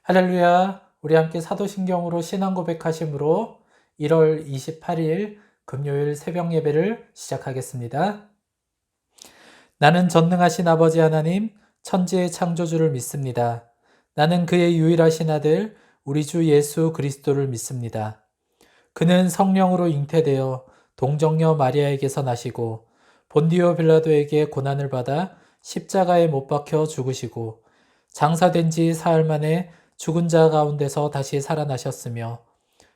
할렐루야. 우리 함께 사도신경으로 신앙 고백하심으로 1월 28일 금요일 새벽 예배를 시작하겠습니다. 나는 전능하신 아버지 하나님, 천지의 창조주를 믿습니다. 나는 그의 유일하신 아들, 우리 주 예수 그리스도를 믿습니다. 그는 성령으로 잉태되어 동정녀 마리아에게서 나시고 본디오 빌라도에게 고난을 받아 십자가에 못 박혀 죽으시고 장사된 지 사흘 만에 죽은 자 가운데서 다시 살아나셨으며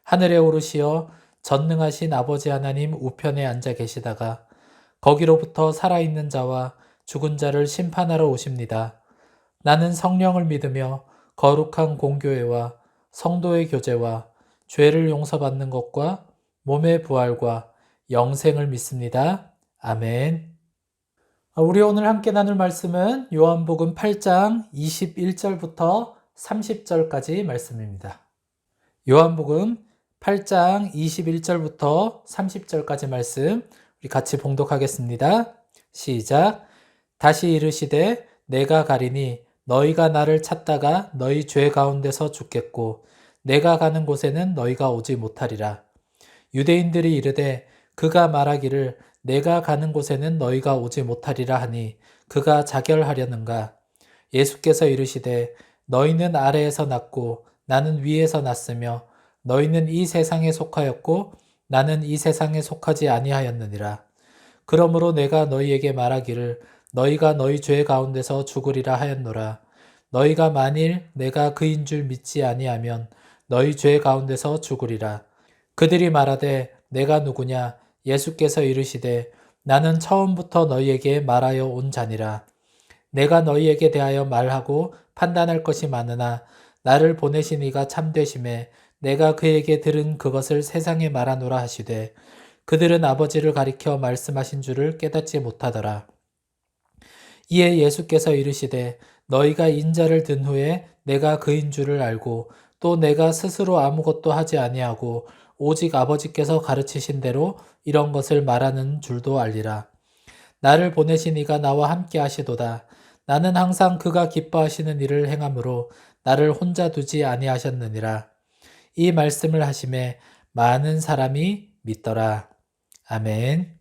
하늘에 오르시어 전능하신 아버지 하나님 우편에 앉아 계시다가 거기로부터 살아있는 자와 죽은 자를 심판하러 오십니다. 나는 성령을 믿으며 거룩한 공교회와 성도의 교제와 죄를 용서받는 것과 몸의 부활과 영생을 믿습니다. 아멘. 우리 오늘 함께 나눌 말씀은 요한복음 8장 21절부터 30절까지 말씀입니다. 요한복음 8장 21절부터 30절까지 말씀 우리 같이 봉독하겠습니다. 시작. 다시 이르시되 내가 가리니 너희가 나를 찾다가 너희 죄 가운데서 죽겠고 내가 가는 곳에는 너희가 오지 못하리라. 유대인들이 이르되 그가 말하기를 내가 가는 곳에는 너희가 오지 못하리라 하니 그가 자결하려는가. 예수께서 이르시되 너희는 아래에서 났고 나는 위에서 났으며 너희는 이 세상에 속하였고 나는 이 세상에 속하지 아니하였느니라. 그러므로 내가 너희에게 말하기를 너희가 너희 죄 가운데서 죽으리라 하였노라. 너희가 만일 내가 그인 줄 믿지 아니하면 너희 죄 가운데서 죽으리라. 그들이 말하되 내가 누구냐? 예수께서 이르시되 나는 처음부터 너희에게 말하여 온 자니라. 내가 너희에게 대하여 말하고 판단할 것이 많으나 나를 보내신 이가 참되심에 내가 그에게 들은 그것을 세상에 말하노라 하시되 그들은 아버지를 가리켜 말씀하신 줄을 깨닫지 못하더라. 이에 예수께서 이르시되 너희가 인자를 든 후에 내가 그인 줄을 알고 또 내가 스스로 아무것도 하지 아니하고 오직 아버지께서 가르치신 대로 이런 것을 말하는 줄도 알리라. 나를 보내신 이가 나와 함께 하시도다. 나는 항상 그가 기뻐하시는 일을 행함으로 나를 혼자 두지 아니하셨느니라. 이 말씀을 하심에 많은 사람이 믿더라. 아멘.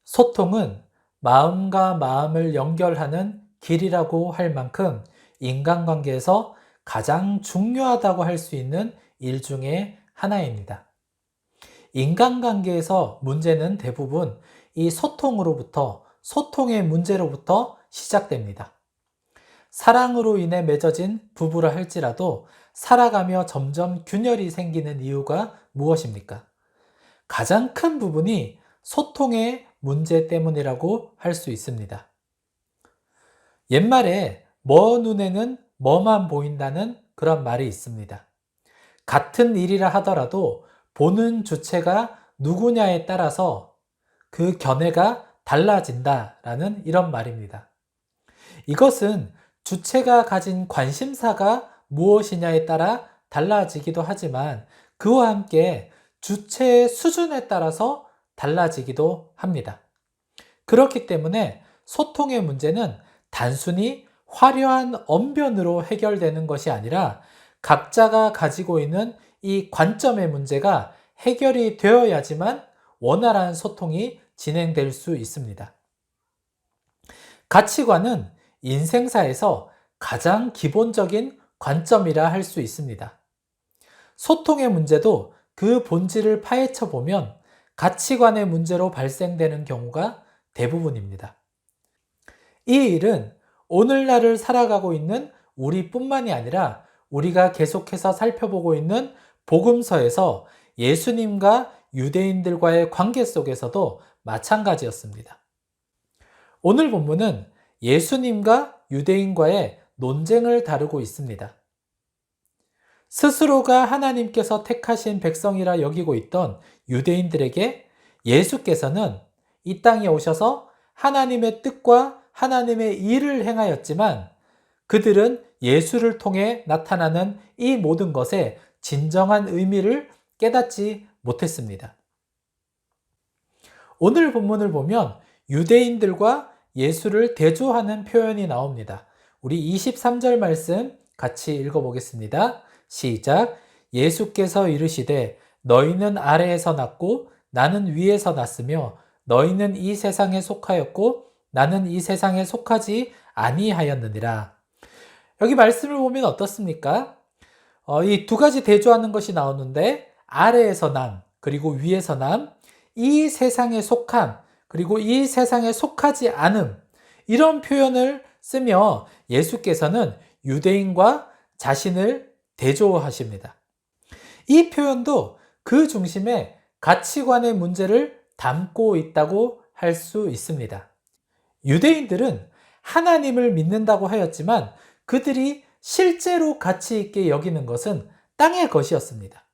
소통은 마음과 마음을 연결하는 길이라고 할 만큼 인간관계에서 가장 중요하다고 할 수 있는 일 중에 하나입니다. 인간관계에서 문제는 대부분 이 소통의 문제로부터 시작됩니다. 사랑으로 인해 맺어진 부부라 할지라도 살아가며 점점 균열이 생기는 이유가 무엇입니까? 가장 큰 부분이 소통의 문제 때문이라고 할 수 있습니다. 옛말에 뭐 눈에는 뭐만 보인다는 그런 말이 있습니다. 같은 일이라 하더라도 보는 주체가 누구냐에 따라서 그 견해가 달라진다라는 이런 말입니다. 이것은 주체가 가진 관심사가 무엇이냐에 따라 달라지기도 하지만 그와 함께 주체의 수준에 따라서 달라지기도 합니다. 그렇기 때문에 소통의 문제는 단순히 화려한 언변으로 해결되는 것이 아니라 각자가 가지고 있는 이 관점의 문제가 해결이 되어야지만 원활한 소통이 진행될 수 있습니다. 가치관은 인생사에서 가장 기본적인 관점이라 할 수 있습니다. 소통의 문제도 그 본질을 파헤쳐 보면 가치관의 문제로 발생되는 경우가 대부분입니다. 이 일은 오늘날을 살아가고 있는 우리뿐만이 아니라 우리가 계속해서 살펴보고 있는 복음서에서 예수님과 유대인들과의 관계 속에서도 마찬가지였습니다. 오늘 본문은 예수님과 유대인과의 논쟁을 다루고 있습니다. 스스로가 하나님께서 택하신 백성이라 여기고 있던 유대인들에게 예수께서는 이 땅에 오셔서 하나님의 뜻과 하나님의 일을 행하였지만 그들은 예수를 통해 나타나는 이 모든 것의 진정한 의미를 깨닫지 못했습니다. 오늘 본문을 보면 유대인들과 예수를 대조하는 표현이 나옵니다. 우리 23절 말씀 같이 읽어보겠습니다. 시작. 예수께서 이르시되 너희는 아래에서 났고 나는 위에서 났으며 너희는 이 세상에 속하였고 나는 이 세상에 속하지 아니하였느니라. 여기 말씀을 보면 어떻습니까? 이 두 가지 대조하는 것이 나오는데 아래에서 남, 그리고 위에서 남, 이 세상에 속함, 그리고 이 세상에 속하지 않음, 이런 표현을 쓰며 예수께서는 유대인과 자신을 대조하십니다. 이 표현도 그 중심에 가치관의 문제를 담고 있다고 할 수 있습니다. 유대인들은 하나님을 믿는다고 하였지만 그들이 실제로 가치 있게 여기는 것은 땅의 것이었습니다.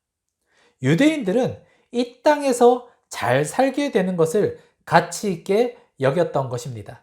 유대인들은 이 땅에서 잘 살게 되는 것을 가치 있게 여겼던 것입니다.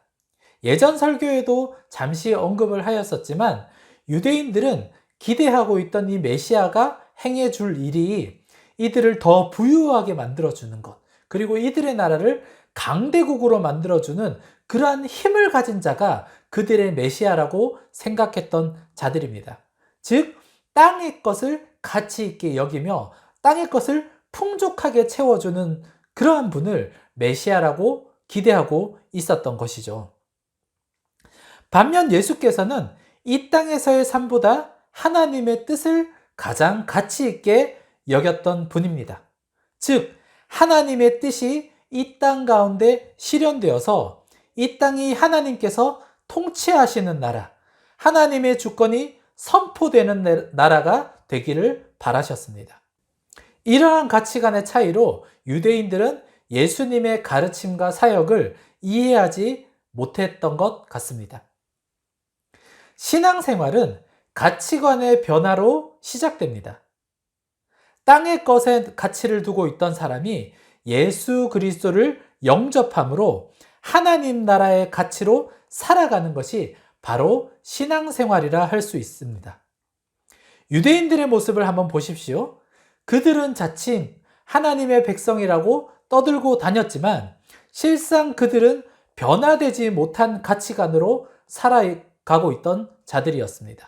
예전 설교에도 잠시 언급을 하였었지만 유대인들은 기대하고 있던 이 메시아가 행해줄 일이 이들을 더 부유하게 만들어주는 것, 그리고 이들의 나라를 강대국으로 만들어주는 그러한 힘을 가진 자가 그들의 메시아라고 생각했던 자들입니다. 즉, 땅의 것을 가치 있게 여기며 땅의 것을 풍족하게 채워주는 그러한 분을 메시아라고 기대하고 있었던 것이죠. 반면 예수께서는 이 땅에서의 삶보다 하나님의 뜻을 가장 가치 있게 여겼던 분입니다. 즉, 하나님의 뜻이 이 땅 가운데 실현되어서 이 땅이 하나님께서 통치하시는 나라, 하나님의 주권이 선포되는 나라가 되기를 바라셨습니다. 이러한 가치관의 차이로 유대인들은 예수님의 가르침과 사역을 이해하지 못했던 것 같습니다. 신앙생활은 가치관의 변화로 시작됩니다. 땅의 것에 가치를 두고 있던 사람이 예수 그리스도를 영접함으로 하나님 나라의 가치로 살아가는 것이 바로 신앙생활이라 할 수 있습니다. 유대인들의 모습을 한번 보십시오. 그들은 자칭 하나님의 백성이라고 떠들고 다녔지만 실상 그들은 변화되지 못한 가치관으로 살아가고 있던 자들이었습니다.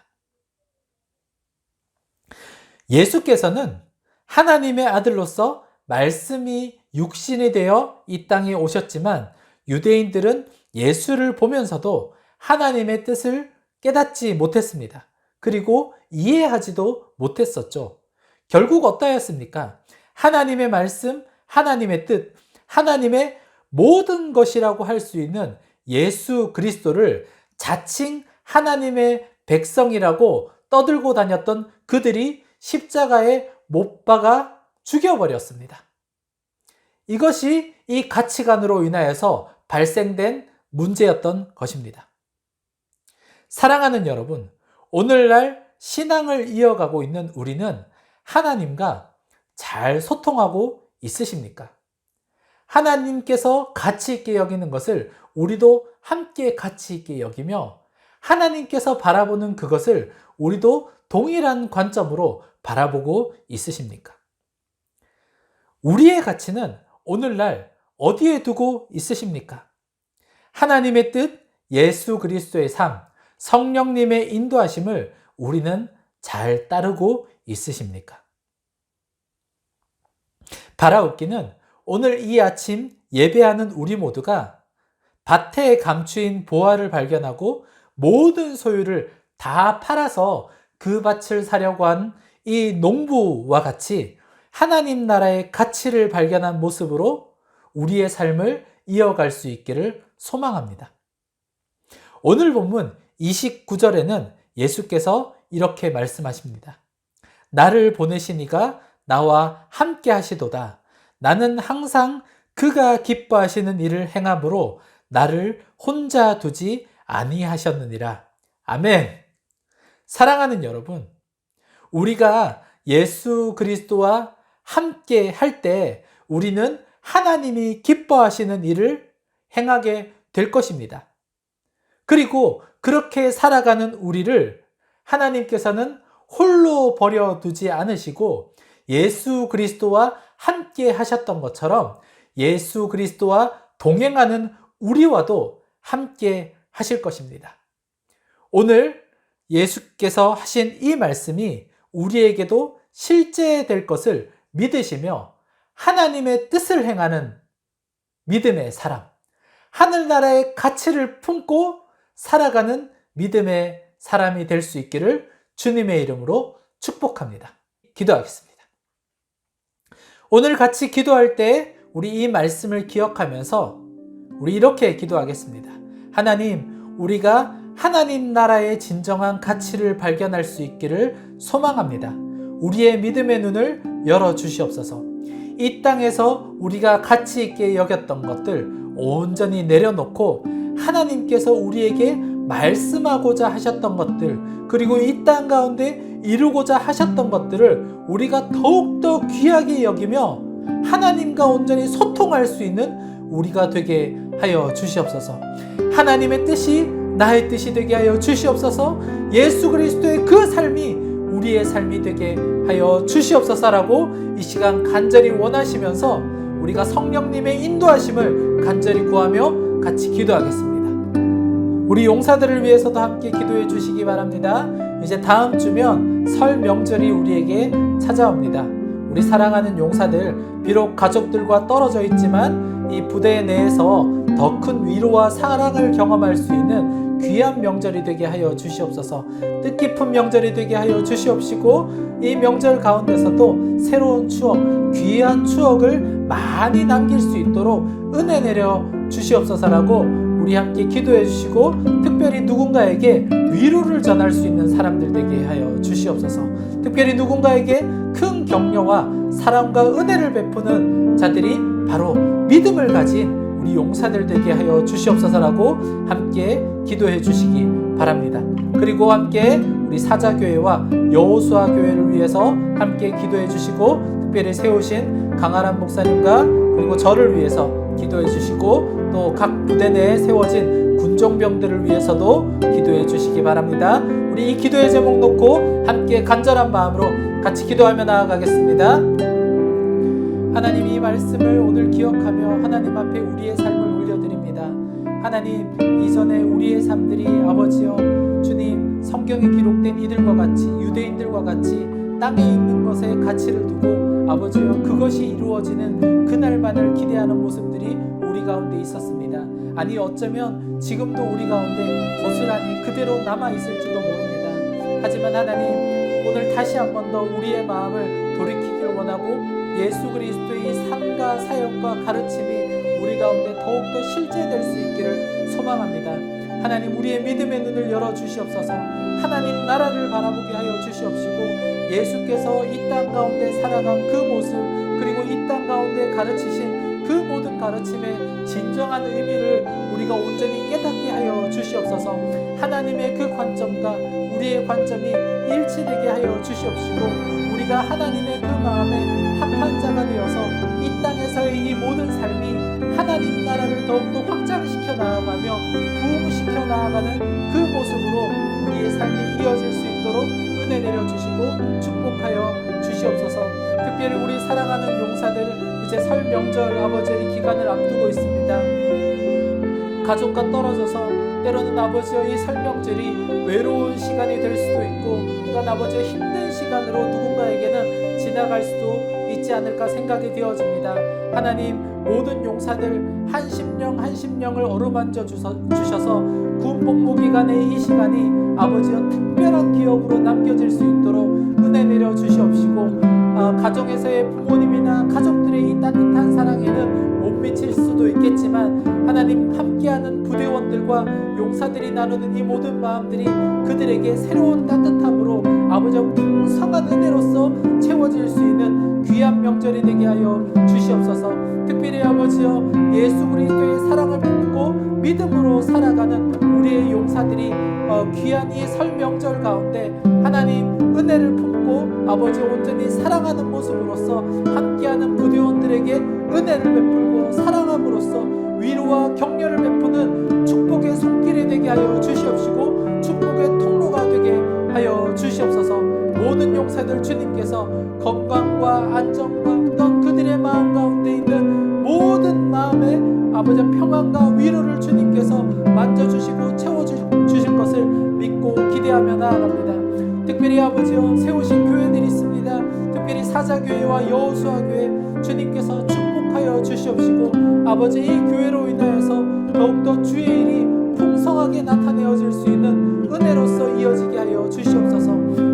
예수께서는 하나님의 아들로서 말씀이 육신이 되어 이 땅에 오셨지만 유대인들은 예수를 보면서도 하나님의 뜻을 깨닫지 못했습니다. 그리고 이해하지도 못했었죠. 결국 어떠했습니까? 하나님의 말씀, 하나님의 뜻, 하나님의 모든 것이라고 할 수 있는 예수 그리스도를 자칭 하나님의 백성이라고 떠들고 다녔던 그들이 십자가에 못 박아 죽여버렸습니다. 이것이 이 가치관으로 인하여서 발생된 문제였던 것입니다. 사랑하는 여러분, 오늘날 신앙을 이어가고 있는 우리는 하나님과 잘 소통하고 있으십니까? 하나님께서 가치 있게 여기는 것을 우리도 함께 가치 있게 여기며 하나님께서 바라보는 그것을 우리도 동일한 관점으로 바라보고 있으십니까? 우리의 가치는 오늘날 어디에 두고 있으십니까? 하나님의 뜻, 예수 그리스도의 삶, 성령님의 인도하심을 우리는 잘 따르고 있으십니까? 바라옵기는 오늘 이 아침 예배하는 우리 모두가 밭에 감추인 보화를 발견하고 모든 소유를 다 팔아서 그 밭을 사려고 한 이 농부와 같이 하나님 나라의 가치를 발견한 모습으로 우리의 삶을 이어갈 수 있기를 소망합니다. 오늘 본문 29절에는 예수께서 이렇게 말씀하십니다. 나를 보내신 이가 나와 함께 하시도다. 나는 항상 그가 기뻐하시는 일을 행함으로 나를 혼자 두지 아니하셨느니라. 아멘. 사랑하는 여러분, 우리가 예수 그리스도와 함께 할 때 우리는 하나님이 기뻐하시는 일을 행하게 될 것입니다. 그리고 그렇게 살아가는 우리를 하나님께서는 홀로 버려두지 않으시고 예수 그리스도와 함께 하셨던 것처럼 예수 그리스도와 동행하는 우리와도 함께 하실 것입니다. 오늘 예수께서 하신 이 말씀이 우리에게도 실제될 것을 믿으시며 하나님의 뜻을 행하는 믿음의 사람, 하늘나라의 가치를 품고 살아가는 믿음의 사람이 될 수 있기를 주님의 이름으로 축복합니다. 기도하겠습니다. 오늘 같이 기도할 때 우리 이 말씀을 기억하면서 우리 이렇게 기도하겠습니다. 하나님, 우리가 하나님 나라의 진정한 가치를 발견할 수 있기를 소망합니다. 우리의 믿음의 눈을 열어주시옵소서. 이 땅에서 우리가 가치 있게 여겼던 것들 온전히 내려놓고 하나님께서 우리에게 말씀하고자 하셨던 것들, 그리고 이 땅 가운데 이루고자 하셨던 것들을 우리가 더욱더 귀하게 여기며 하나님과 온전히 소통할 수 있는 우리가 되게 하여 주시옵소서. 하나님의 뜻이 나의 뜻이 되게 하여 주시옵소서. 예수 그리스도의 그 삶이 우리의 삶이 되게 하여 주시옵소서라고 이 시간 간절히 원하시면서 우리가 성령님의 인도하심을 간절히 구하며 같이 기도하겠습니다. 우리 용사들을 위해서도 함께 기도해 주시기 바랍니다. 이제 다음 주면 설 명절이 우리에게 찾아옵니다. 우리 사랑하는 용사들, 비록 가족들과 떨어져 있지만 이 부대 내에서 더 큰 위로와 사랑을 경험할 수 있는 귀한 명절이 되게 하여 주시옵소서. 뜻깊은 명절이 되게 하여 주시옵시고 이 명절 가운데서도 새로운 추억, 귀한 추억을 많이 남길 수 있도록 은혜 내려 주시옵소서라고 우리 함께 기도해 주시고, 특별히 누군가에게 위로를 전할 수 있는 사람들 되게 하여 주시옵소서. 특별히 누군가에게 큰 격려와 사랑과 은혜를 베푸는 자들이 바로 믿음을 가진 우리 용사들 되게 하여 주시옵소서라고 함께 기도해 주시기 바랍니다. 그리고 함께 우리 사자교회와 여호수아 교회를 위해서 함께 기도해 주시고, 특별히 세우신 강아람 목사님과 그리고 저를 위해서 기도해 주시고, 또 각 부대 내에 세워진 군종병들을 위해서도 기도해 주시기 바랍니다. 우리 이 기도의 제목 놓고 함께 간절한 마음으로 같이 기도하며 나아가겠습니다. 하나님, 이 말씀을 오늘 기억하며 하나님 앞에 우리의 삶을 올려드립니다. 하나님, 이전에 우리의 삶들이 아버지여 주님 성경에 기록된 이들과 같이, 유대인들과 같이 땅에 있는 것에 가치를 두고 아버지여 그것이 이루어지는 그날만을 기대하는 모습들이 우리 가운데 있었습니다. 아니 어쩌면 지금도 우리 가운데 고스란히 그대로 남아있을지도 모릅니다. 하지만 하나님, 오늘 다시 한 번 더 우리의 마음을 돌이키기를 원하고 예수 그리스도의 이 삶과 사역과 가르침이 우리 가운데 더욱더 실제될 수 있기를 소망합니다. 하나님, 우리의 믿음의 눈을 열어주시옵소서. 하나님 나라를 바라보게 하여 주시옵시고, 예수께서 이 땅 가운데 살아간 그 모습, 그리고 이 땅 가운데 가르치신 그 모든 가르침의 진정한 의미를 우리가 온전히 깨닫게 하여 주시옵소서. 하나님의 그 관점과 우리의 관점이 일치되게 하여 주시옵시고, 우리가 하나님의 그 마음에 합한 자가 되어서 이 땅에서의 이 모든 삶이 하나님 나라를 더욱더 확장시켜 나아가며 부흥시켜 나아가는 그 모습으로 우리의 삶이 이어질 수 있도록 은혜 내려주시고 축복하여 주시옵소서. 특별히 우리 사랑하는 용사들, 이제 설 명절 아버지의 기간을 앞두고 있습니다. 가족과 떨어져서 때로는 아버지의 이 설 명절이 외로운 시간이 될 수도 있고, 또한 아버지의 힘든 시간으로 누군가에게는 지나갈 수도 있지 않을까 생각이 되어집니다. 하나님, 모든 용사들 한 심령을 어루만져 주셔서 군 복무 기간의 이 시간이 아버지의 특별한 기억으로 남겨질 수 있도록 은혜 내려 주시옵시고, 가정에서의 부모님이나 가족들의 이 따뜻한 사랑에는 못 미칠 수도 있겠지만 하나님, 함께하는 부대원들과 용사들이 나누는 이 모든 마음들이 그들에게 새로운 따뜻함으로 아버지의 풍성한 은혜로서 채워질 수 있는 귀한 명절이 되게 하여 주시옵소서. 특별히 아버지여, 예수 그리스도의 사랑을 품고 믿음으로 살아가는 우리의 용사들이 귀한 이 설 명절 가운데 하나님 은혜를 품고 아버지 온전히 사랑하는 모습으로서 함께하는 부대원들에게 은혜를 베풀고 사랑함으로써 위로와 격려를 베푸는 축복의 손길이 되게 하여 주시옵시고, 축복의 통로가 되게 하여 주시옵소서. 모든 용사들 주님께서 건강과 안정과 어떤 그들의 마음 가운데 있는 모든 마음에 아버지 평안과 위로를 주님께서 만져주시고 채워주실 것을 믿고 기대하며 나아갑니다. 특별히 아버지여 세우신 교회들이 있습니다. 특별히 사자교회와 여호수아교회 주님께서 축복하여 주시옵시고 아버지 이 교회로 인하여서 더욱더 주의 일이 풍성하게 나타내어질 수 있는 은혜로서 이어지게 하여 주시옵소서.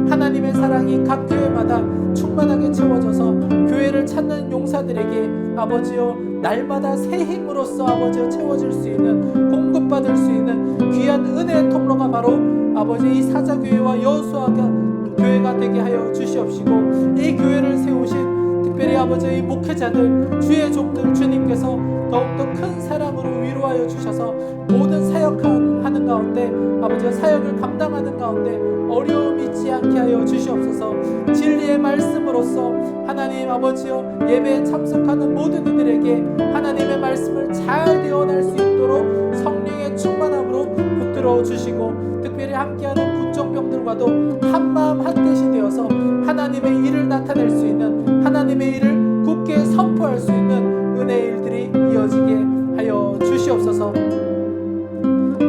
하나님의 사랑이 각 교회마다 충만하게 채워져서 교회를 찾는 용사들에게 아버지여 날마다 새 힘으로써 아버지여 채워질 수 있는 공급받을 수 있는 귀한 은혜의 통로가 바로 아버지 이 사자교회와 여호수아교회가 되게 하여 주시옵시고 이 교회를 세우신 특별히 아버지 이 목회자들 주의 종들 주님께서 더욱더 큰 사랑으로 위로하여 주셔서 모든 사역하는 가운데 아버지의 사역을 감당하는 가운데 어려움이 있지 않게 하여 주시옵소서. 진리의 말씀으로서 하나님 아버지여 예배에 참석하는 모든 이들에게 하나님의 말씀을 잘 대언할 수 있도록 성령의 충만함으로 붙들어 주시고 특별히 함께하는 군정병들과도 한마음 한뜻이 되어서 하나님의 일을 나타낼 수 있는 하나님의 일을 굳게 선포할 수 있는 은혜의 일들이 이어지게 하여 주시옵소서.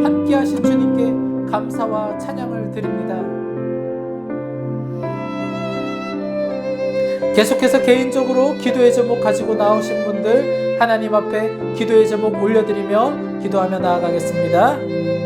함께하신 주님께 감사와 찬양을 드립니다. 계속해서 개인적으로 기도의 제목 가지고 나오신 분들 하나님 앞에 기도의 제목 올려드리며 기도하며 나아가겠습니다.